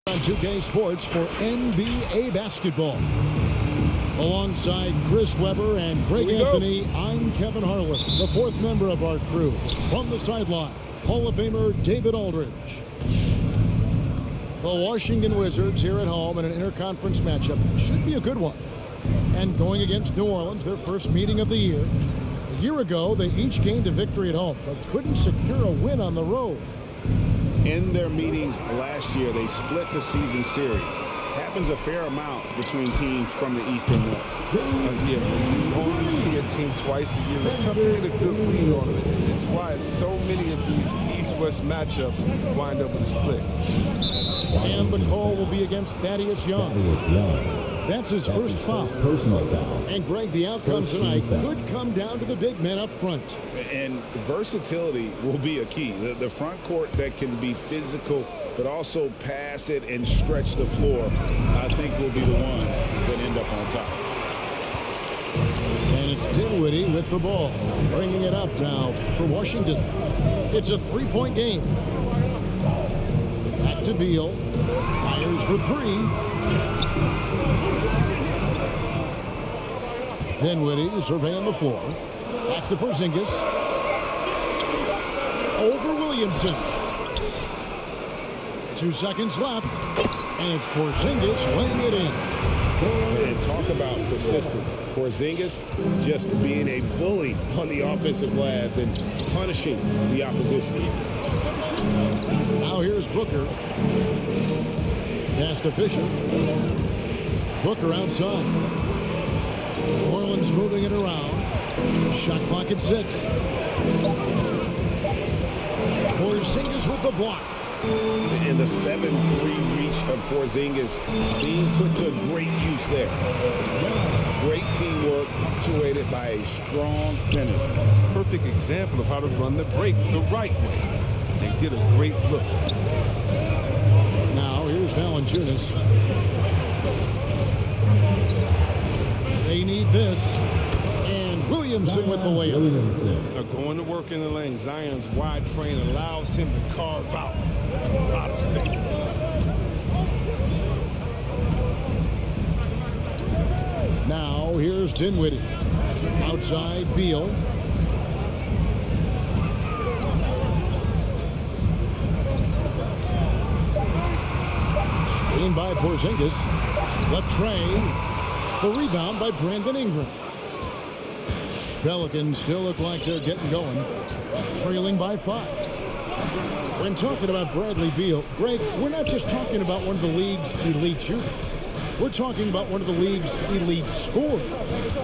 On 2K Sports for NBA basketball. Alongside Chris Webber and Greg Anthony, I'm Kevin Harlan, the fourth member of our crew. From the sideline, Hall of Famer David Aldridge. The Washington Wizards here at home in an interconference matchup should be a good one. And going against New Orleans, their first meeting of the year. A year ago, they each gained a victory at home, but couldn't secure a win on the road. In their meetings last year, they split the season series. Happens a fair amount between teams from the East and West. Yeah, when you only see a team twice a year, it's tough to get a good read on it. It's why so many of these East-West matchups wind up with a split. And the call will be against Thaddeus Young. That's his first foul. Personal foul. And Greg, the outcome tonight could come down to the big men up front. And versatility will be a key. The front court that can be physical, but also pass it and stretch the floor, I think will be the ones that end up on top. And it's Dinwiddie with the ball, bringing it up now for Washington. It's a three-point game. Back to Beal. Fires for three. Dinwiddie surveying the floor. Back to Porzingis. Over Williamson. 2 seconds left. And it's Porzingis laying it in. And talk about persistence. Porzingis just being a bully on the offensive glass and punishing the opposition. Now here's Booker. Pass to Fisher. Booker outside. New Orleans moving it around. Shot clock at 6. Porzingis with the block. And the 7-3 reach of Porzingis being put to great use there. Great teamwork punctuated by a strong finish. Perfect example of how to run the break the right way. They did a great look. Now here's Valanciunas. They need this. And Williamson with the layup. Now going to work in the lane. Zion's wide frame allows him to carve out a lot of spaces. Now here's Dinwiddie. Outside Beal. Screen by Porzingis. The trade. The rebound by Brandon Ingram. Pelicans still look like they're getting going. Trailing by 5. When talking about Bradley Beal, Greg, we're not just talking about one of the league's elite shooters. We're talking about one of the league's elite scorers.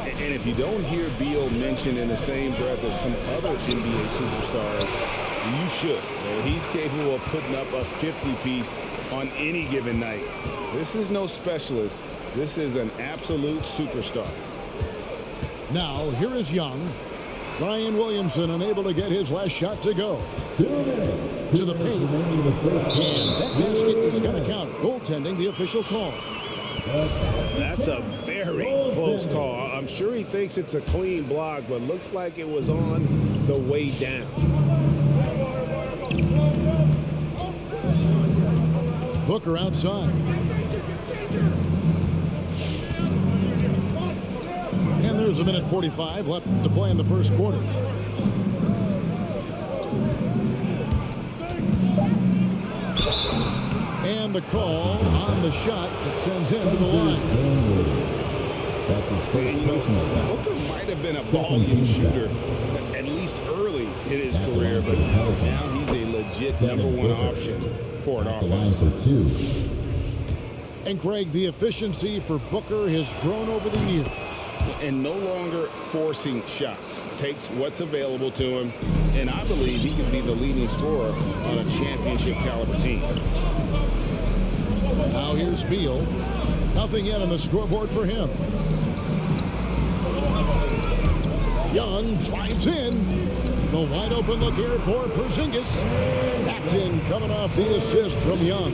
And if you don't hear Beal mentioned in the same breath as some other NBA superstars, you should. He's capable of putting up a 50-piece on any given night. This is no specialist. This is an absolute superstar. Now, here is Young. Zion Williamson unable to get his last shot to go. To the paint. And that basket is going to count. Goaltending, the official call. That's a very close call. I'm sure he thinks it's a clean block, but looks like it was on the way down. Booker outside. And there's a minute 45 left to play in the first quarter. And the call on the shot that sends him to the line. That's his first personal foul. Booker might have been a volume shooter, at least early in his career, but now he's a legit #1 option for an offense. And Greg, the efficiency for Booker has grown over the years. And no longer forcing shots. Takes what's available to him, and I believe he can be the leading scorer on a championship caliber team. Now here's Beal. Nothing yet on the scoreboard for him. Young drives in. The wide open look here for Porzingis. That's in, coming off the assist from Young.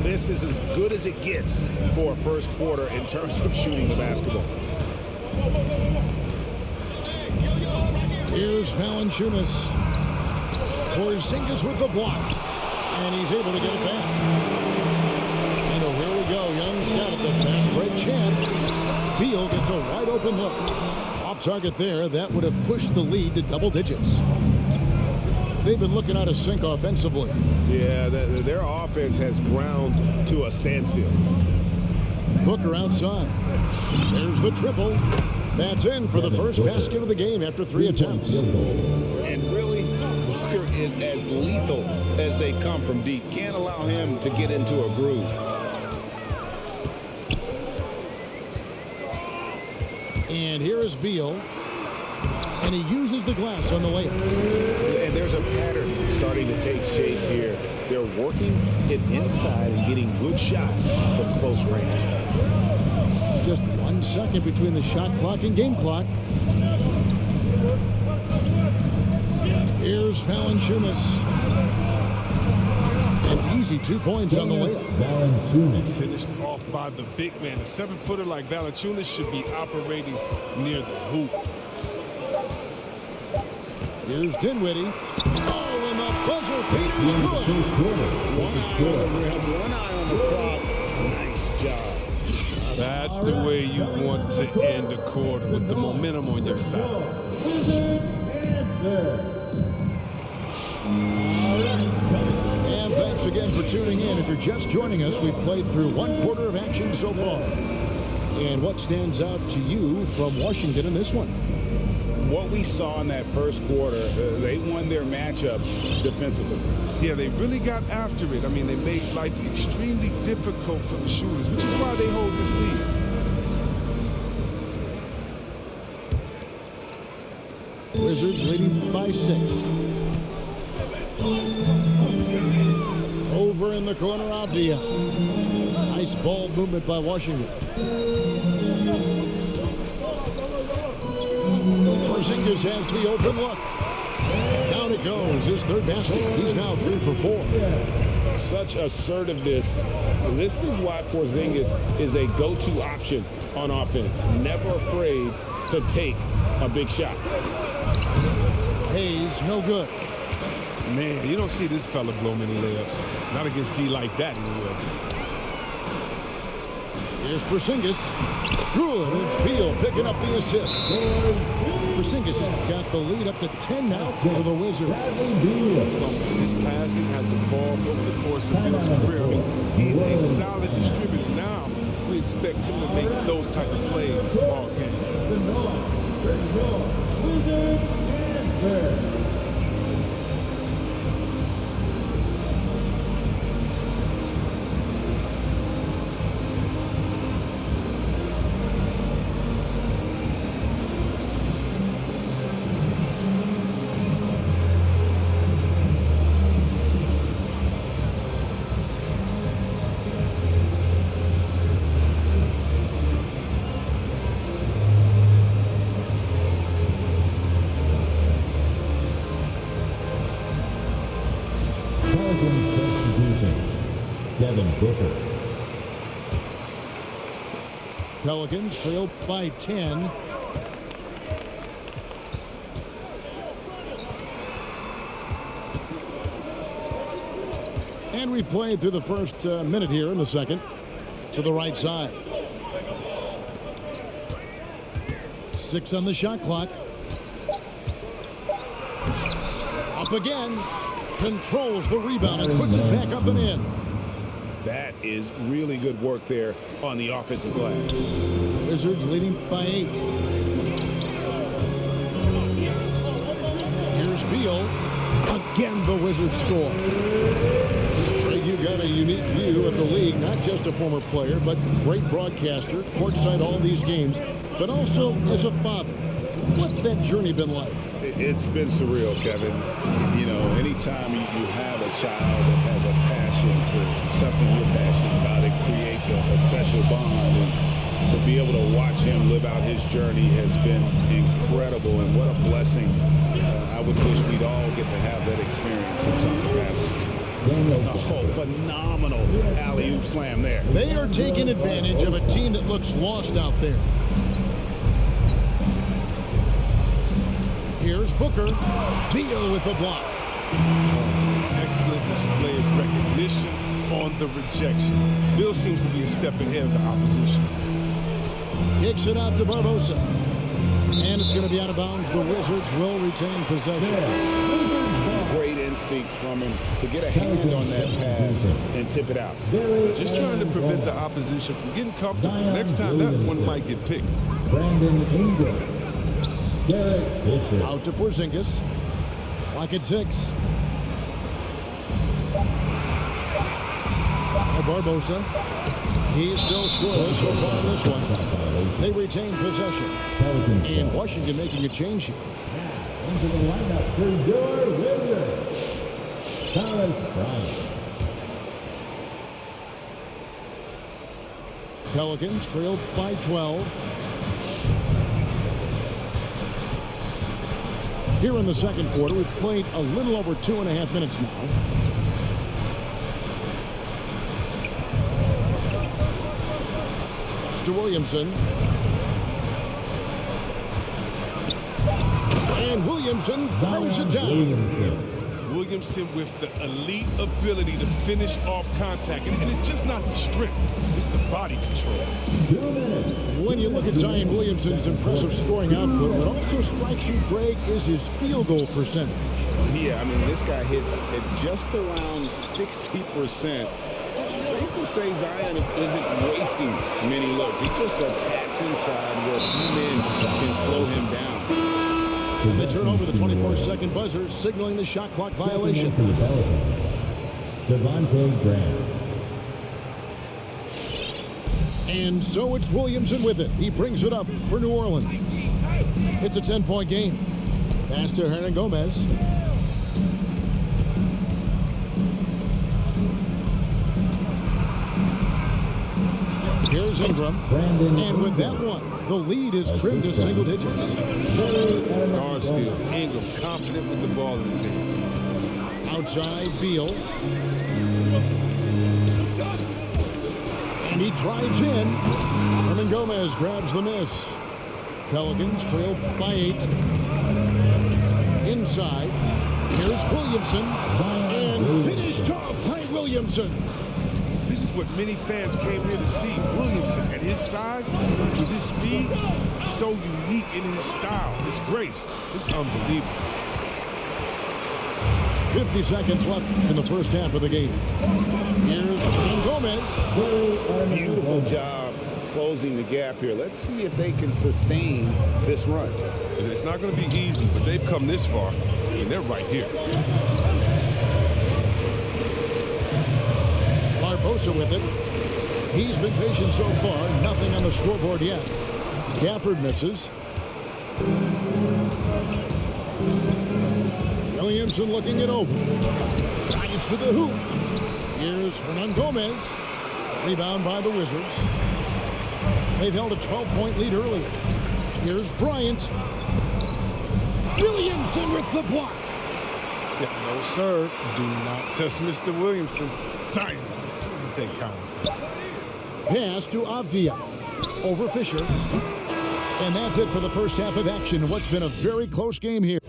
This is as good as it gets for a first quarter in terms of shooting the basketball. Here's Valanciunas. Porzingis with the block. And he's able to get it back. go. Young's got it. The fast break chance. Beal gets a wide open look. Off target there. That would have pushed the lead to double digits. They've been looking out of sync offensively. Yeah, their offense has ground to a standstill. Booker outside. There's the triple. That's in for the first basket of the game after 3 attempts. And really, Booker is as lethal as they come from deep. Can't allow him to get into a groove. And here is Beal. And he uses the glass on the layup. And there's a pattern starting to take shape here. They're working it inside and getting good shots from close range. Just 1 second between the shot clock and game clock. Here's Valanciunas. An easy 2 points on the layup. Finished off by the big man. A 7-footer like Valanciunas should be operating near the hoop. Here's Dinwiddie. Oh, and the buzzer beater's good. One eye on the clock. Nice job. That's the way you want to end the quarter, with the momentum on your side. And thanks again for tuning in. If you're just joining us, we've played through 1 quarter of action so far. And what stands out to you from Washington in this one? What we saw in that first quarter, they won their matchup defensively. Yeah, they really got after it. I mean, they made life extremely difficult for the shooters, which is why they hold this lead. Wizards leading by 6. Over in the corner, Avdia. Nice ball movement by Washington. Porzingis has the open look. Down it goes. His 3rd basket. He's now 3 for 4. Such assertiveness. This is why Porzingis is a go-to option on offense. Never afraid to take a big shot. Hayes, no good. Man, you don't see this fella blow many layups. Not against D like that, anyway. Here's Porzingis. Good. It's Beal picking up the assist. Porzingis has got the lead up to 10 now for the Wizards. His passing has evolved over the course of Beal's career. I mean, he's a solid distributor. Now we expect him to make those type of plays all game. Pelicans trail by 10. And we've played through the first minute here in the second. To the right side. 6 on the shot clock. Up again. Controls the rebound and puts it back up and in. That is really good work there on the offensive glass. Wizards leading by 8. Here's Beal. Again, the Wizards score. You got a unique view of the league, not just a former player, but great broadcaster, courtside all these games, but also as a father. What's that journey been like? It's been surreal, Kevin. You know, anytime you have a child that has a passion for something you're passionate about, it creates a special bond. And to be able to watch him live out his journey has been incredible, and what a blessing. I would wish we'd all get to have that experience in some capacity. Oh, phenomenal alley-oop slam there. They are taking advantage of a team that looks lost out there. Here's Booker. Beal with the block. Excellent display of recognition on the rejection. Bill seems to be a step ahead of the opposition. Kicks it out to Barbosa. And it's going to be out of bounds. The Wizards will retain possession. Great instincts from him to get a hand on that pass and tip it out. Just trying to prevent the opposition from getting comfortable. Next time, that one might get picked. Brandon Ingram. Derek Fisher. Out to Porzingis. Clock at 6. Barbosa. He's still scoreless so far in this one. They retain possession. And Washington making a change here. Into the lineup for your Wizards, Thomas Bryant. Pelicans trailed by 12. Here in the second quarter, we've played a little over 2.5 minutes now. To Williamson. And Williamson throws it down. Williamson with the elite ability to finish off contact. And it's just not the strength, it's the body control. When you look at Zion Williamson's impressive scoring output, what also strikes you, Greg, is his field goal percentage. Yeah, I mean, this guy hits at just around 60%. Safe to say Zion isn't wasting many looks. He just attacks inside where few men can slow him down. And they turn over the 24-second buzzer, signaling the shot clock violation. For the Pelicans, Devontae Graham. And so it's Williamson with it. He brings it up for New Orleans. It's a 10-point game. Pass to Hernan Gomez. Here's Ingram. And with that one, the lead is trimmed to single digits. Guard skills. Ingram confident with the ball in his hands. Outside, Beal. And he drives in. Hernan Gomez grabs the miss. Pelicans trail by 8. Inside. Here's Williamson. And finished off by Williamson. This is what many fans came here to see. Williamson, at his size, with his speed, so unique in his style, his grace. It's unbelievable. 50 seconds left in the first half of the game. Here's Gomez. Beautiful job closing the gap here. Let's see if they can sustain this run. It's not going to be easy, but they've come this far, and they're right here. Barbosa with it. He's been patient so far. Nothing on the scoreboard yet. Gafford misses. Williamson looking it over. Drives to the hoop. Here's Hernan Gomez. Rebound by the Wizards. They've held a 12-point lead earlier. Here's Bryant. Williamson with the block. Yeah, no, sir. Do not test Mr. Williamson. Sorry. Take comments. Pass to Avdia. Over Fisher. And that's it for the first half of action. What's been a very close game here.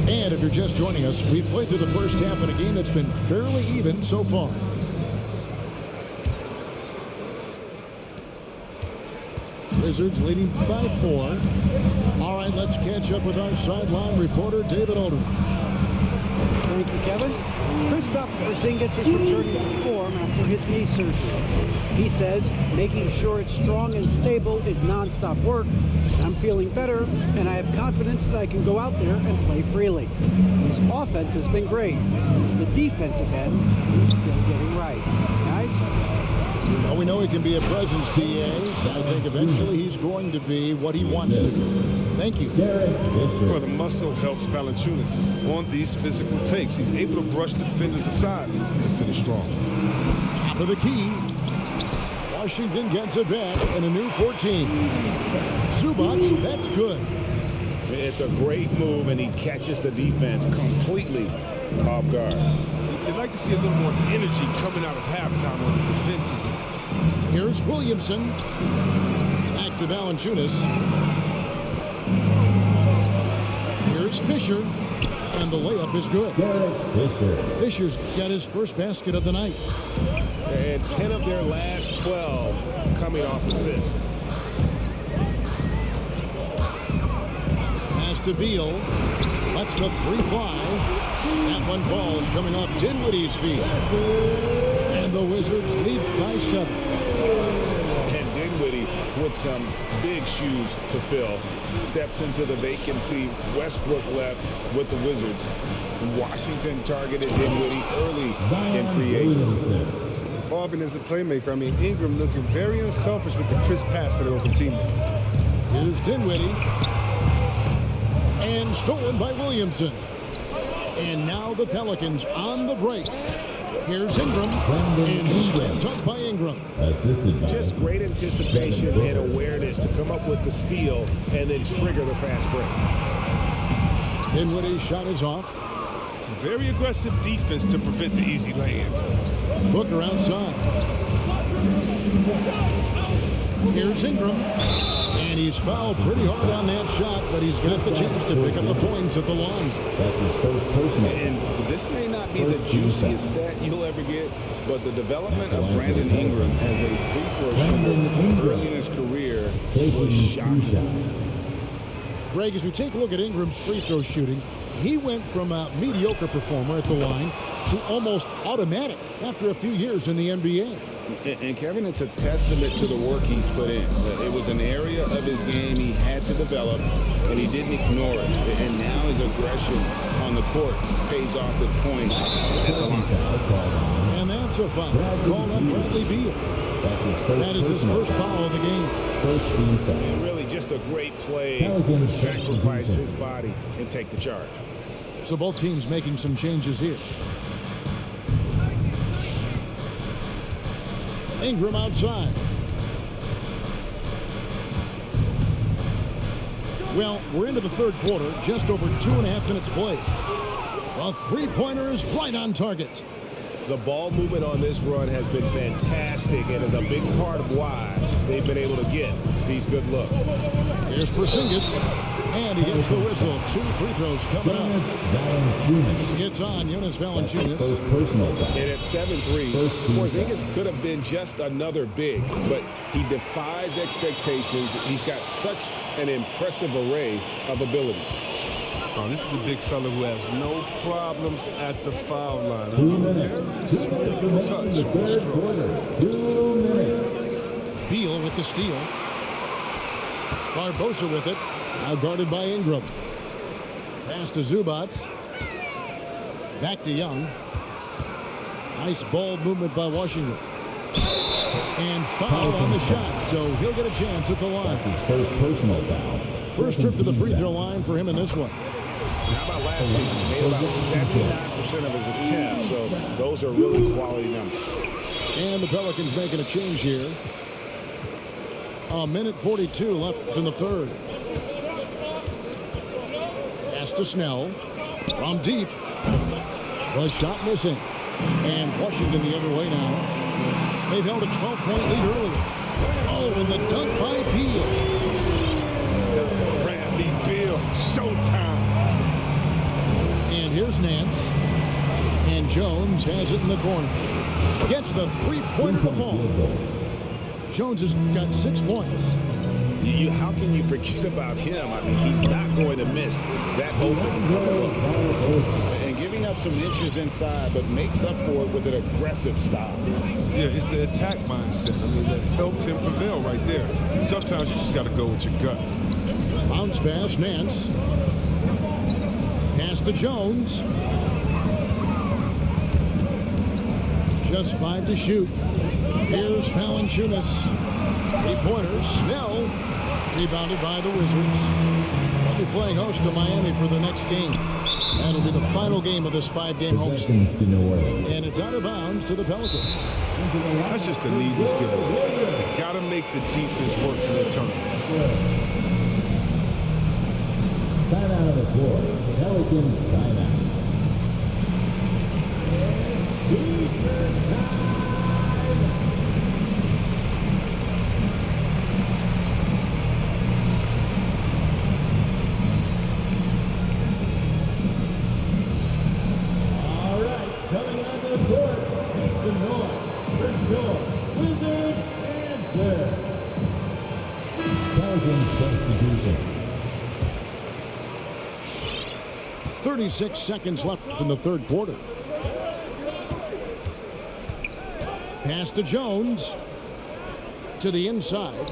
And if you're just joining us, we've played through the first half in a game that's been fairly even so far. Wizards leading by 4. All right, let's catch up with our sideline reporter, David Aldridge. Thank you, Kevin. Kristaps Porzingis is returning to form after his knee surgery. He says making sure it's strong and stable is nonstop work. I'm feeling better, and I have confidence that I can go out there and play freely. His offense has been great. It's the defensive end he's still getting right. Guys? Well, we know he can be a presence, DA. I think eventually he's going to be what he wants to be. Thank you. Well, the muscle helps Valanciunas on these physical takes. He's able to brush defenders aside and finish strong. Top of the key. Washington gets it back in a new 14. Zubac, that's good. It's a great move, and he catches the defense completely off guard. You'd like to see a little more energy coming out of halftime on the defensive end. Here's Williamson. Back to Valanciunas. Here's Fisher. And the layup is good. Derek Fisher. Fisher's got his first basket of the night. And 10 of their last 12 coming off assists. Pass to Beal. Lets the three fly. That one falls coming off Dinwiddie's feet. And the Wizards lead by 7. And Dinwiddie with some big shoes to fill. Steps into the vacancy. Westbrook left with the Wizards. Washington targeted Dinwiddie early in free agency. Evolving as a playmaker. I mean, Ingram looking very unselfish with the crisp pass to the open team. Here's Dinwiddie. And stolen by Williamson. And now the Pelicans on the break. Here's Ingram. And slam dunk by Ingram. Assisted by Just great anticipation and awareness to come up with the steal and then trigger the fast break. Dinwiddie's shot is off. Some very aggressive defense to prevent the easy lay-in. Booker outside. Here's Ingram. And he's fouled pretty hard on that shot, but he's got the chance to pick up the points at the line. That's his first personal. And this may not be the juiciest stat you'll ever get, but the development of Brandon Ingram as a free throw shooter early in his career was shocking. Greg, as we take a look at Ingram's free throw shooting, he went from a mediocre performer at the line to almost automatic after a few years in the NBA. And Kevin, it's a testament to the work he's put in. It was an area of his game he had to develop, and he didn't ignore it. And now his aggression on the court pays off with points at the line. And that's a foul called on Bradley Beal. That is his first foul of the game. First team foul. And really just a great play to sacrifice his body and take the charge. So both teams making some changes here. Ingram outside. Well, we're into the third quarter, just over 2.5 minutes played. A three-pointer is right on target. The ball movement on this run has been fantastic and is a big part of why they've been able to get these good looks. Here's Porzingis, and he gets the whistle. 2 free throws coming up. It's on Jonas Valanciunas. First personal foul. And at 7-3, Porzingis could have been just another big, but he defies expectations. He's got such an impressive array of abilities. Oh, this is a big fella who has no problems at the foul line. 2 minutes. Touch. 2 minutes. Beal with the steal. Barbosa with it. Now guarded by Ingram. Pass to Zubac. Back to Young. Nice ball movement by Washington. And foul on the shot, so he'll get a chance at the line. That's his first personal foul. First trip to the free throw line for him in this one. How about last season? He made about 79% of his attempts, so those are really quality numbers. And the Pelicans making a change here. A minute 42 left in the third. Pass to Snell. From deep. The shot missing. And Washington the other way now. They've held a 12-point lead earlier. Oh, and the dunk by Beal. Bradley Beal, showtime. And here's Nance. And Jones has it in the corner. Gets the three-pointer to fall. Jones has got 6 points. How can you forget about him? I mean, he's not going to miss that open look. And giving up some inches inside, but makes up for it with an aggressive style. Yeah, it's the attack mindset. I mean, that helped him prevail right there. Sometimes you just got to go with your gut. Bounce pass, Nance. Pass to Jones. Just 5 to shoot. Here's Valanciunas. 3-pointers. Snell. Rebounded by the Wizards. They'll be playing host to Miami for the next game. That'll be the final game of this 5-game homestand. To New Orleans. And it's out of bounds to the Pelicans. That's just a needless giveaway. Got to make the defense work for their turn. Timeout on the floor. Pelicans timeout. substitution. 36 seconds left in the third quarter. Pass to Jones. To the inside.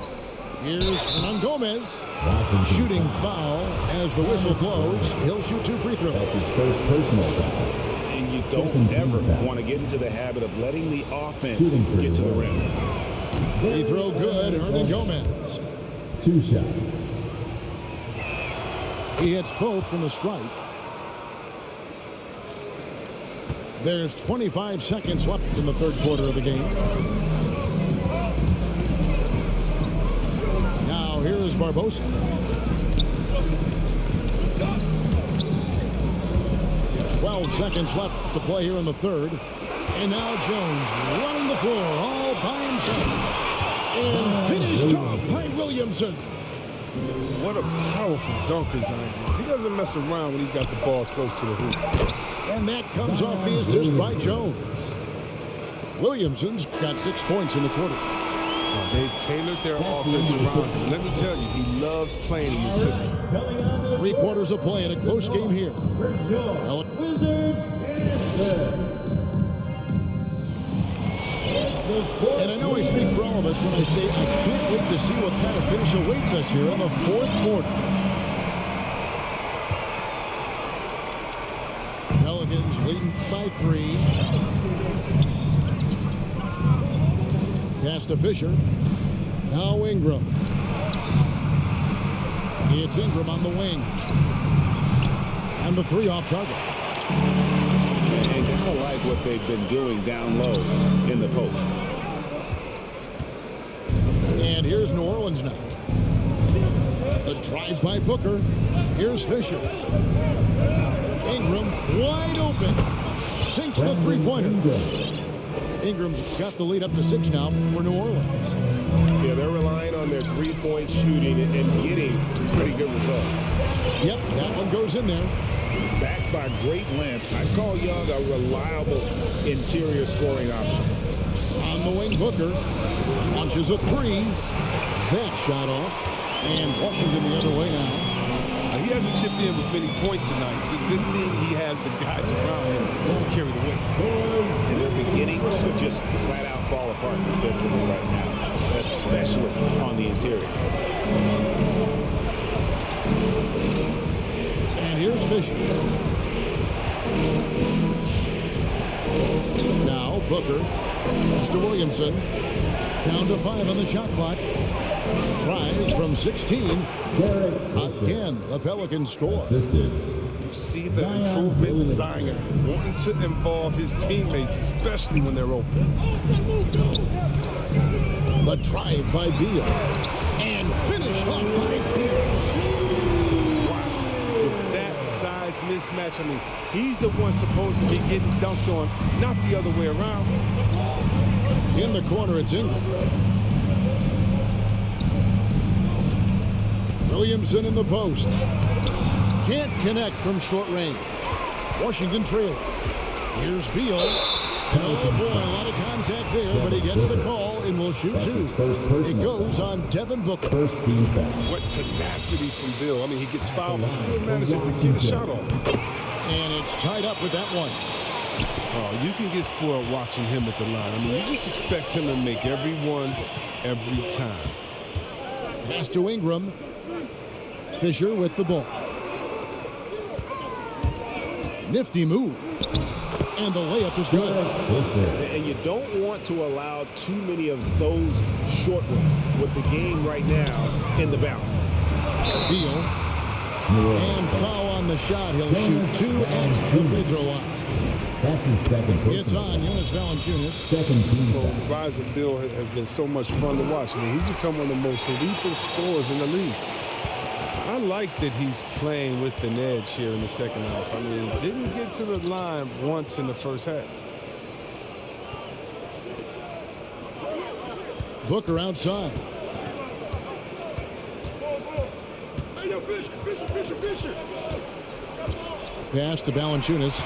Here's Hernan Gomez. Washington Shooting foul as the whistle blows. He'll shoot 2 free throws. That's his first personal foul. And you don't Second ever team foul. want to get into the habit of letting the offense Shooting free get to the throw. rim. Free throw good. Hernan Gomez. 2 shots. He hits both from the stripe. There's 25 seconds left in the third quarter of the game. Now here's Barbosa. Twelve seconds left to play here in the third. And now Jones running the floor all by himself. And finished off by Williamson. What a powerful dunker Zion is. He doesn't mess around when he's got the ball close to the hoop. And that comes off the assist by Jones. Williamson's got 6 points in the quarter. They've tailored their offense around him. Let me tell you, he loves playing in this system. 3 quarters of play in a close game here. And I know I speak for all of us when I say I can't wait to see what kind of finish awaits us here in the fourth quarter. Pelicans leading by 3. Pass to Fisher. Now Ingram. It's Ingram on the wing. And the 3 off target. And kind of like what they've been doing down low in the post. And here's New Orleans now. The drive by Booker. Here's Fisher. Ingram wide open. Sinks the 3-pointer. Ingram's got the lead up to 6 now for New Orleans. Yeah, they're relying on their 3-point shooting and getting pretty good results. Yep, that one goes in there. Backed by great length, I call Young a reliable interior scoring option. On the wing, Booker launches a 3. That shot off. And Washington the other way now. He hasn't chipped in with many points tonight. The good thing, he has the guys around him to carry the weight. And they're beginning to just flat out fall apart defensively right now, especially on the interior. And here's Fisher. Now Booker. Mr. Williamson. Down to 5 on the shot clock. Tries from 16. Again, the Pelicans score. Assisted. You see the improvement, Zion wanting to involve his teammates, especially when they're open. The drive by Beal. And finished off by Beal. Wow. With that size mismatch, I mean, he's the one supposed to be getting dunked on, not the other way around. In the corner, it's Ingram. Williamson in the post. Can't connect from short range. Washington trailing. Here's Beal. And oh boy, a lot of contact there, but he gets the call and will shoot 2. It goes on Devin Booker. First team foul. What tenacity from Bill. I mean, he gets fouled, but still manages to get a shot off. And it's tied up with that one. Oh, you can get spoiled watching him at the line. I mean, you just expect him to make every one, every time. Pass to Ingram. Fisher with the ball. Nifty move. And the layup is good. And you don't want to allow too many of those short ones with the game right now in the balance. Beal. And foul on the shot. He'll shoot 2 at the free throw line. That's his second personal. It's on Jonas Valanciunas. Second team Well, foul. the rise of Bill has been so much fun to watch. I mean, he's become one of the most lethal scorers in the league. I like that he's playing with an edge here in the second half. I mean, he didn't get to the line once in the first half. Booker outside. Pass to Valanciunas.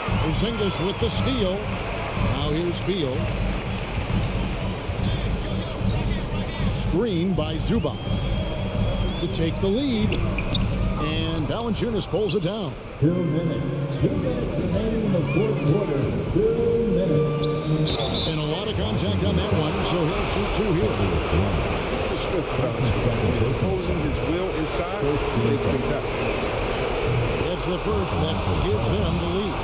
Porzingis with the steal. Now here's Beal. Screen by Zubac. to take the lead. And Valanciunas pulls it down. 2 minutes. 2 minutes remaining in the fourth quarter. 2 minutes. And a lot of contact on that one, so he'll shoot 2 here. This is good for Valanciunas. Imposing his will inside makes things happen. That's the first that gives them the lead.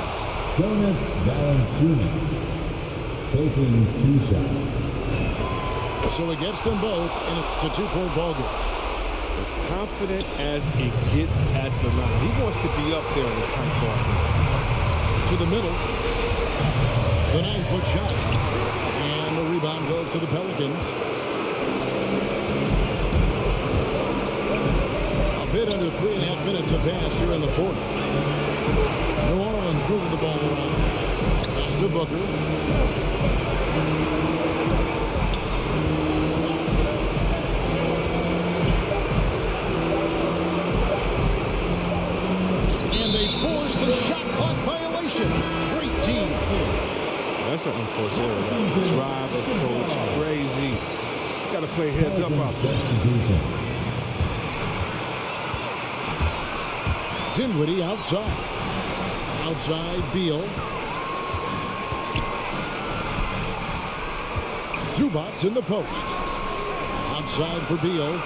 Jonas Valanciunas taking 2 shots. So he gets them both, and it's a 2-point ball game. As confident as it gets at the line. He wants to be up there in the tight ball. To the middle. The 9-foot shot. And the rebound goes to the Pelicans. A bit under 3.5 minutes have passed here in the fourth. New Orleans moving the ball around. Pass to Booker. Force the shot clock violation. Great team. That's an unforced error. Drive approach crazy. Got to play heads up out there. Dinwiddie outside. Outside Beal. Zubats in the post. Outside for Beal.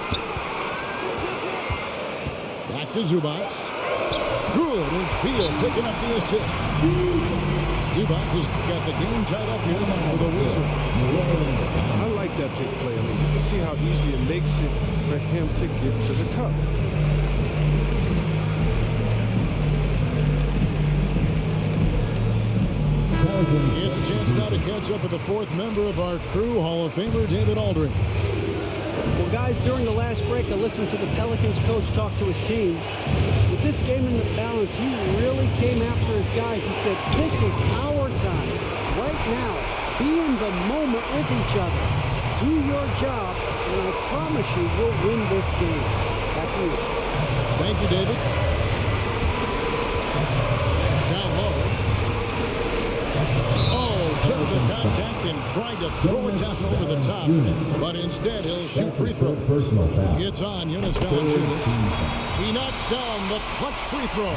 Back to Zubats. Good, it's Beal picking up the assist. Zubats has got the game tied up here for the Wizards. I like that pick play. I mean, you can see how easily it makes it for him to get to the cup. It's a chance now to catch up with the fourth member of our crew, Hall of Famer David Aldridge. Well, guys, during the last break, I listened to the Pelicans coach talk to his team. With this game in the balance, he really came after his guys. He said, this is our time. Right now, be in the moment with each other. Do your job, and I promise you, we'll win this game. Back to you. Thank you, David. Down low. Oh, took the contact and tried to throw it down over the top. But instead, he'll shoot free throw. It's on Jonas Valanciunas. He knocks down the clutch free throw.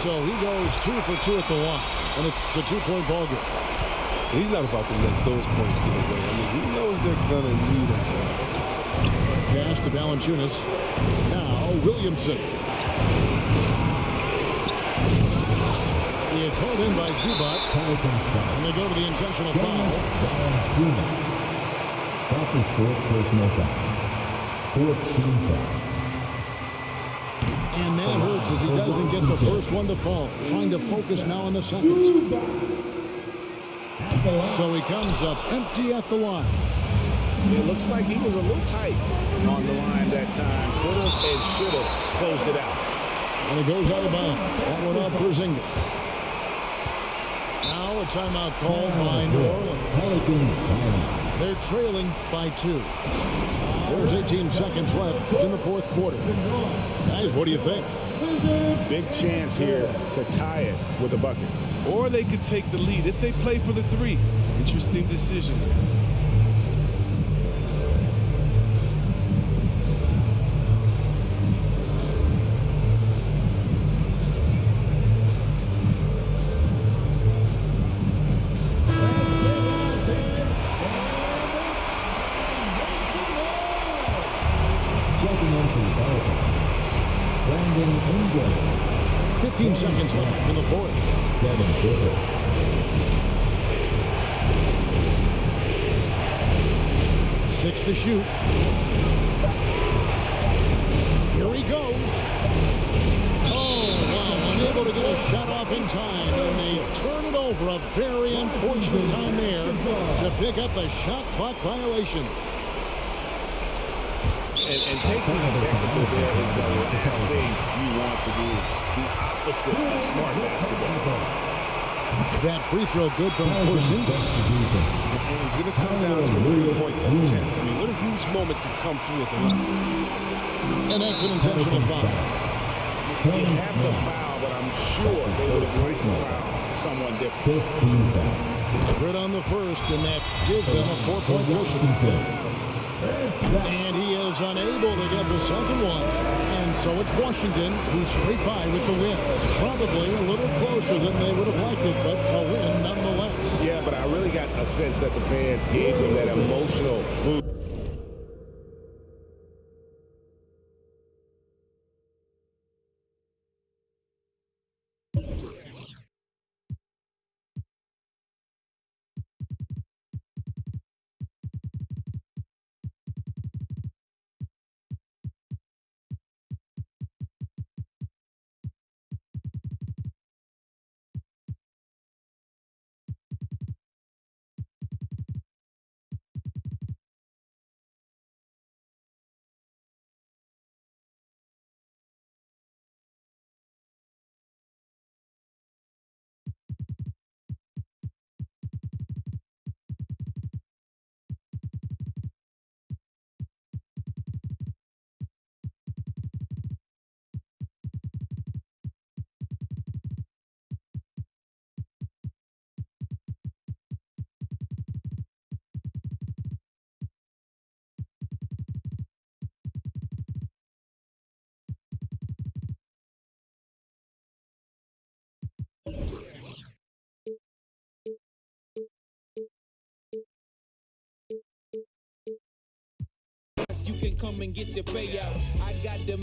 So he goes 2 for 2 at the line. And it's a 2-point ball game. He's not about to let those points get away. I mean, he knows they're going to need him to. Pass to Valanciunas. Now Williamson. It's held in by Zubats. And they go to the intentional foul. That's his 4th personal foul. 4th team foul. And that hurts as he doesn't get the first one to fall. Trying to focus now on the second. So he comes up empty at the line. It looks like he was a little tight on the line that time. Could have and should have closed it out. And it goes out of bounds. That one up for Zingis. Now a timeout called by New Orleans. They're trailing by 2. There's 18 seconds left in the fourth quarter. Guys, what do you think? Big chance here to tie it with a bucket. Or they could take the lead if they play for the 3. Interesting decision. Checking in for the Pelicans. 15 seconds left in the fourth. Devin Booker. Six to shoot. Here he goes. Oh, wow. Unable to get a shot off in time. And they turn it over. A very unfortunate time there to pick up the shot clock violation. And taking the technical there is the last thing you want to do. The opposite of smart basketball. That free throw good from Porzingis. And it's going to come down to a 3-point attempt. I mean, what a huge moment to come through at the line. And that's an intentional foul. He had the foul, but I'm sure they would have liked to foul someone different. 15 foul. Grid on the first, and that gives them a 4-point cushion. And he is unable to get the second one. And so it's Washington who scrape by with the win. Probably a little closer than they would have liked it, but a win nonetheless. Yeah, but I really got a sense that the fans gave them that emotional boost. You can come and get your payout. I got the